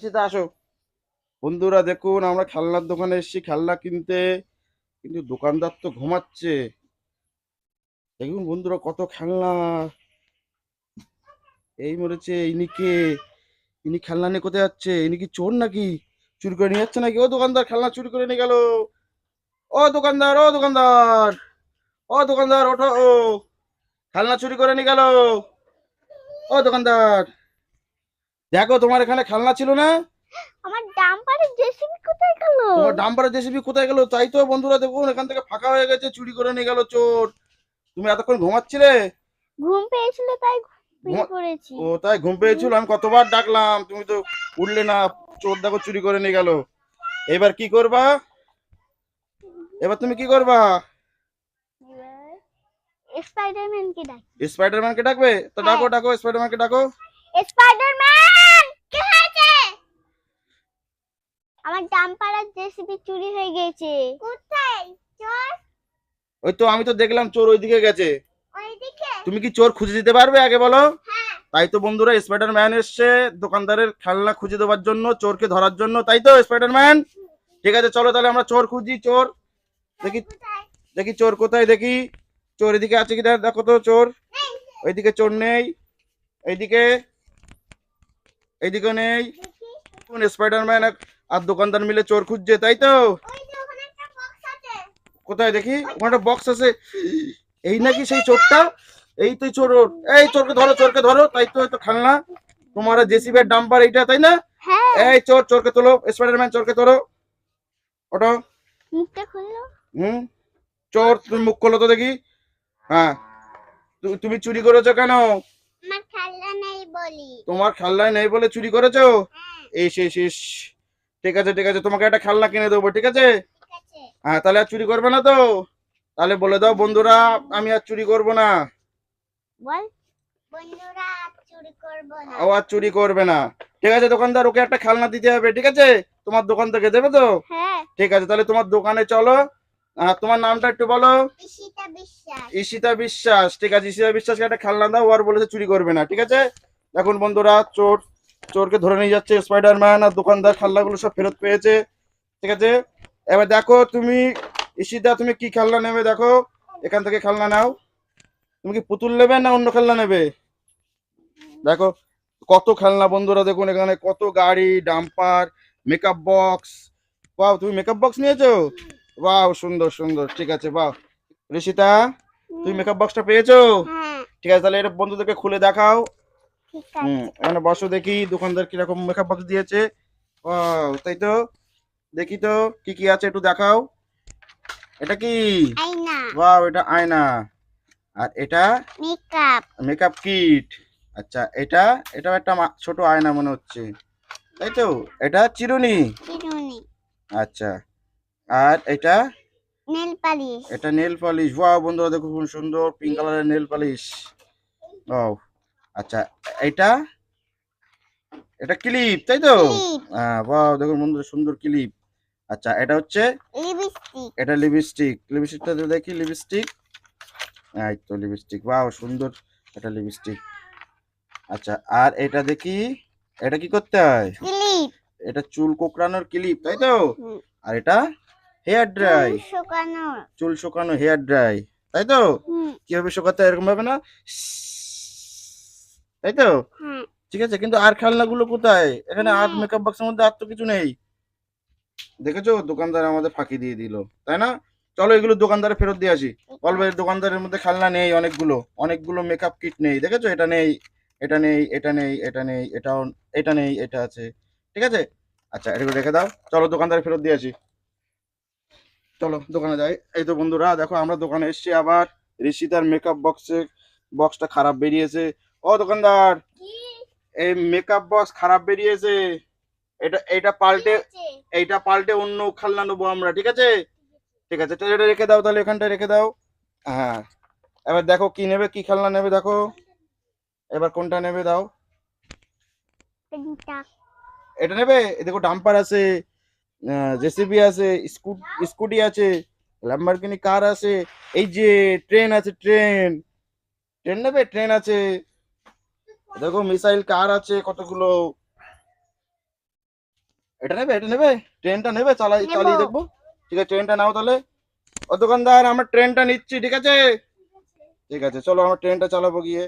সেটা আসো। বন্ধুরা দেখুন, আমরা খেলনার দোকানে এসেছি খেলনা কিনতে, কিন্তু দোকানদার তো ঘুমাচ্ছে। দেখুন বন্ধুরা, কত খেলনা। এই মরেছে, ইনি কে? ইনি খেলনা নিয়ে কোথায় যাচ্ছে? ইনি কি চোর নাকি? চুরি করে নিয়ে যাচ্ছে নাকি? ও দোকানদার, খেলনা চুরি করে নিয়ে গেল। ও দোকানদার, ও দোকানদার, ও দোকানদার, ওঠো। ও খেলনা চুরি করে নিয়ে গেল। ও দোকানদার, দেখো তোমার এখানে খেলনা ছিল না? আমার ডাম্পারের জেসিবি কোথায় গেল? তোমার ডাম্পারের জেসিবি কোথায় গেল? তাই তো বন্ধুরা দেখুন, এখান থেকে ফাঁকা হয়ে গেছে, চুরি করে নিয়ে গেল চোর। তুমি এতক্ষণ ঘুমাচ্ছিলে? ঘুম পেয়েছিল তাই শুয়ে ঘুমা পড়েছি। ও তাই ঘুম পেয়েছিল? আমি কতবার ডাকলাম, তুমি তো উঠলে না। চোর দেখো চুরি করে নিয়ে গেল। এবার কি করবা? এবার তুমি কি করবা? এবার স্পাইডারম্যানকে ডাকি। স্পাইডারম্যানকে ডাকবে? তো হ্যাঁ। ডাকো ডাকো, স্পাইডারম্যানকে ডাকো। স্পাইডারম্যান, কি হয়েছে? আমার ডাম্পারের জেসিবি চুরি হয়ে গেছে। কোথায়? চোর ওই তো, আমি তো দেখলাম চোর ওইদিকে গেছে। ওইদিকে। তুমি কি চোর খুঁজে দিতে পারবে আগে বলো? হ্যাঁ। তাই তো বন্ধুরা, স্পাইডারম্যান এসছে দোকানদারের খেলনা খুঁজে দেওয়ার জন্য, চোরকে ধরার জন্য। তাই তো স্পাইডারম্যান? ঠিক আছে, চলো তাহলে আমরা চোর খুঁজি। চোর দেখি, কোথায়? দেখি চোর কোথায়, দেখি। চোর এদিকে আছে কি দেখো তো। চোর নেই। ওইদিকে চোর নেই। এইদিকে, এইদিকে নেই। দেখি। কোন স্পাইডারম্যান আর দোকানদার মিলে চোর খুঁজছে, তাই তো? ওই যে ওখানে একটা বক্স আছে। কোথায় দেখি? ওখানে একটা বক্স আছে। এই নাকি সেই চোরটা? এই তো চোর। এই চোরকে ধরো, চোরকে ধরো। তাই তো, এই তো খেলনা তোমার জেসিবি এর ডাম্পার এইটা, তাই না? হ্যাঁ। এই চোর, চোরকে তোলো। স্পাইডারম্যান চোরকে তোলো। ওটো। মুখটা খুললো। হুম। চোর, তুমি মুখ খোলো তো দেখি। হ্যাঁ, তুমি চুরি করেছো কেন? আমার খেলনা নেই বলি। তোমার খেলনায় নেই বলে চুরি করেছো? হ্যাঁ। ইস ইস ইস। ঠিক আছে ঠিক আছে, তোমাকে একটা খেলনা কিনে দেবো, ঠিক আছে? ঠিক আছে। হ্যাঁ, তাহলে আর চুরি করবে না তো? তাহলে বলে দাও বন্ধুরা, আমি আর চুরি করব না। বল। বন্ধুরা চুরি করব না। ও আর চুরি করবে না। ঠিক আছে দোকানদার, ওকে একটা খেলনা দিতে হবে, ঠিক আছে? তোমার দোকান থেকে দেবে তো? হ্যাঁ। ঠিক আছে, তাহলে তোমার দোকানে চলো। তোমার নামটা একটু বলো। ঈশিতা বিশ্বাস। ঈশিতা বিশ্বাস। ঠিক আছে, ঈশিতা বিশ্বাসকে একটা খেলনা দাও, ও আর বলেছে চুরি করবে না, ঠিক আছে? দেখুন বন্ধুরা, চোর চোরকে ধরে নিয়ে যাচ্ছে স্পাইডারম্যান, আর দোকানদার খেলনাগুলো সব ফেরত পেয়েছে। ঠিক আছে, এবার দেখো তুমি, ঈশিতা তুমি কি খেলনা নেবে দেখো। এখান থেকে খেলনা নাও। তুমি কি পুতুল নেবে না অন্য খেলনা নেবে? দেখো কত খেলনা বন্ধুরা, দেখুন এখানে কত গাড়ি, ডাম্পার, মেকআপ বক্স। বাহ, তুমি মেকআপ বক্স নিয়েছো? বাহ, সুন্দর সুন্দর। ঠিক আছে, বাহ। ঋষিতা, তুমি মেকআপ বক্সটা পেয়েছো? হ্যাঁ। ঠিক আছে, তাহলে এটা বন্ধুদেরকে খুলে দেখাও। ঠিক আছে। এখানে বসো, দেখি দোকানদার কিরকম মেকআপ বক্স দিয়েছে। বাহ, তাই তো। দেখি তো কি কি আছে, একটু দেখাও। এটা কি? আয়না। বাহ, এটা আয়না। আর এটা মেকআপ। Makeup kit. আচ্ছা, এটা এটাও একটা ছোট আয়না মনে হচ্ছে, তাই তো? এটা চিরুনি। চিরুনি। আচ্ছা, আর এটা? Nail polish. এটা নেল পলিশ। বাহ বন্ধুরা দেখো, খুব সুন্দর পিঙ্ক কালারের নেল পলিশ। ও আচ্ছা, এটা? এটা ক্লিপ, তাই তো? ক্লিপ। বাহ দেখুন বন্ধুরা, সুন্দর ক্লিপ। আচ্ছা, এটা হচ্ছে? লিপস্টিক। এটা লিপস্টিক। লিপস্টিকটা দেখি, লিপস্টিক। এই তো লিপস্টিক, বাহ সুন্দর। এটা লিপস্টিক। আচ্ছা, আর এটা দেখি, এটা কি করতে হয়? ক্লিপ। এটা চুল কোঁকড়ানোর ক্লিপ, তাই তো? হুম। আর এটা? Hair dry. চুল শুকানো। চুল শুকানো হেয়ার ড্রাই, তাই তো? হুম। কিভাবে শুকাতে হয়? এরকম ভাবে না, তাই তো? হ্যাঁ। ঠিক আছে, কিন্তু আর খেলনাগুলো কোথায়? এখানে আর নেই। মেকআপ বক্সের মধ্যে আর তো কিছু নেই। দেখেছো, দোকানদার আমাদের ফাঁকি দিয়ে দিল, তাই না? চলো এগুলো দোকানদারে ফেরত দিয়ে আসি। বলবে এই দোকানদারের মধ্যে খেলনা নেই, অনেকগুলো অনেকগুলো মেকআপ কিট নেই। দেখেছো, এটা নেই, এটা নেই, এটা নেই, এটা নেই, এটাও, এটা নেই, এটা আছে। ঠিক আছে, আচ্ছা এটাকে রেখে দাও। চলো দোকানদারে ফেরত দিয়ে আসি। চলো দোকানে যাই। এই তো বন্ধুরা দেখো, আমরা দোকানে এসেছি আবার। ঋষিতার মেকআপ বক্সটা খারাপ বেরিয়েছে। ও দোকানদার, কি? এই মেকআপ বক্স খারাপ বেরিয়েছে। এটা এইটা পাল্টে, হয়েছে? এইটা পাল্টে অন্য খেলনা নেবো আমরা, ঠিক আছে? ঠিক আছে, তাহলে এটা রেখে দাও, তাহলে এখানটা রেখে দাও। হ্যাঁ, এবার দেখো কি নেবে, কি খেলনা নেবে দেখো। এবার কোনটা নেবে দাও। পেনটা। এটা নেবে? এই দেখো ডাম্পার আছে, জেসিবি আছে, স্কুটি আছে, ল্যাম্বরগিনি কার আছে, এই যে ট্রেন আছে, ট্রেন। ট্রেন নেবে? ট্রেন আছে। দেখো মিসাইল কার আছে কতগুলো। এটা নেবে, এটা নেবে, ট্রেনটা নেবে, নেবো। চালিয়ে দেখবো। ঠিক আছে, ট্রেনটা নাও তাহলে। ও দোকানদার, আমরা ট্রেনটা নিচ্ছি, ঠিক আছে? ঠিক আছে, চলো আমরা ট্রেনটা চালাবো গিয়ে।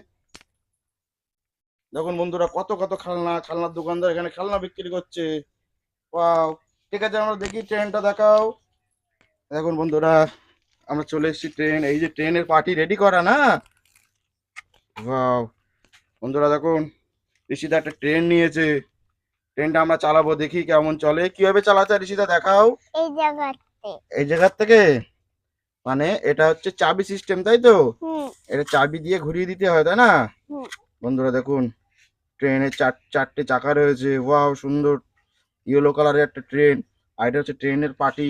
দেখুন বন্ধুরা, কত কত খেলনা, খেলনার দোকানদার এখানে খেলনা বিক্রি করছে। ওয়াও, ঠিক আছে, আমরা দেখি ট্রেনটা দেখাও। দেখুন বন্ধুরা, আমরা চলে এসেছি ট্রেন, এই যে ট্রেনের পার্টি রেডি করা না। ওয়াও বন্ধুরা, দেখুন ঋষিদা একটা ট্রেন নিয়েছে। ট্রেনটা আমরা চালাবো, দেখি কেমন চলে, কিভাবে চালাতে হয় ঋষিদা দেখাও। এই জায়গাতে। এই জায়গার থেকে, মানে এটা হচ্ছে চাবি সিস্টেম, তাই তো? হুম। এটা চাবি দিয়ে ঘুরিয়ে দিতে হয়, তাই না? হুম। বন্ধুরা দেখুন, ট্রেনের চারটে চাকা রয়েছে। ওয়াও, সুন্দর ইয়েলো কালারের একটা ট্রেন। আর এটা হচ্ছে ট্রেনের পার্টি,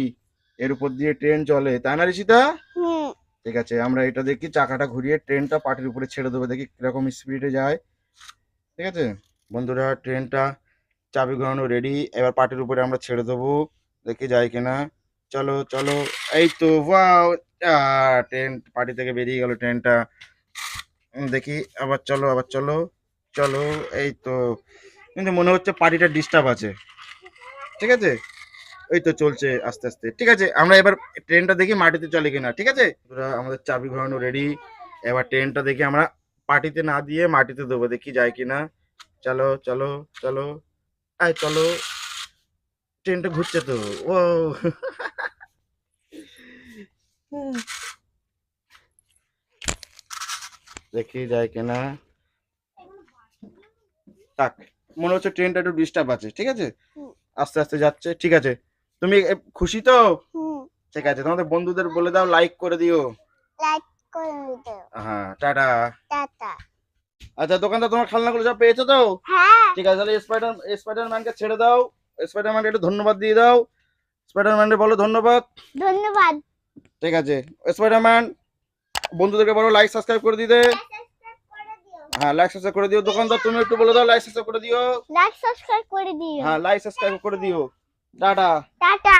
এর উপর দিয়ে ট্রেন চলে, তাই না ঋষিদা? হুম। ঠিক আছে, আমরা এটা দেখি, চাকাটা ঘুরিয়ে ট্রেনটা পার্টির উপরে ছেড়ে দেবো, দেখি কিরকম স্পিডে যায়। ঠিক আছে বন্ধুরা, ট্রেনটা চাবি ঘোরানো রেডি, এবার পার্টির উপরে আমরা ছেড়ে দেবো, দেখি যায় কিনা। চলো চলো, এই তো, ওয়াও, ট্রেন পার্টি থেকে বেরিয়ে গেল ট্রেনটা। দেখি, আবার চলো, আবার চলো, চলো, এই তো। কিন্তু মনে হচ্ছে পার্টিটা ডিস্টার্ব আছে। ঠিক আছে, এই তো চলছে আস্তে আস্তে। ঠিক আছে, আমরা এবার ট্রেনটা দেখি মাটিতে চলে কিনা। ঠিক আছে, ওরা আমাদের চাবি ঘোরানো রেডি, এবার ট্রেনটা দেখি আমরা পার্টিতে না দিয়ে মাটিতে দেবো, দেখি যায় কিনা। চলো চলো চলো, আয় চলো, ট্রেনটা ঘুরছে তো। ও দেখি যায় কিনা। থাক, মনে হচ্ছে ট্রেনটা একটু ডিস্টার্ব আছে। ঠিক আছে, হুম। আস্তে আস্তে যাচ্ছে। ঠিক আছে, তুমি খুশি তো? হুম। ঠিক আছে, তোমাদের বন্ধুদের বলে দাও লাইক করে দিও। লাইক করে দাও। হ্যাঁ, টাটা। টাটা। আচ্ছা দোকানদার, তোমার খেলনাগুলো সব পেয়েছো তো? হ্যাঁ। ঠিক আছে, তাহলে স্পাইডারম্যানকে ছেড়ে দাও। স্পাইডারম্যানকে একটু ধন্যবাদ দিয়ে দাও। স্পাইডারম্যানকে বলো ধন্যবাদ। ধন্যবাদ। ঠিক আছে, স্পাইডারম্যান বন্ধুদেরকে বলো লাইক সাবস্ক্রাইব করে দিতে। হ্যাঁ, লাইক সাবস্ক্রাইব করে দিও। দোকানদার, তুমি একটু বলে দাও লাইক সাবস্ক্রাইব করে দিও। লাইক সাবস্ক্রাইব করে দিও। হ্যাঁ, লাইক সাবস্ক্রাইব করে দিও। টাটা। টাটা।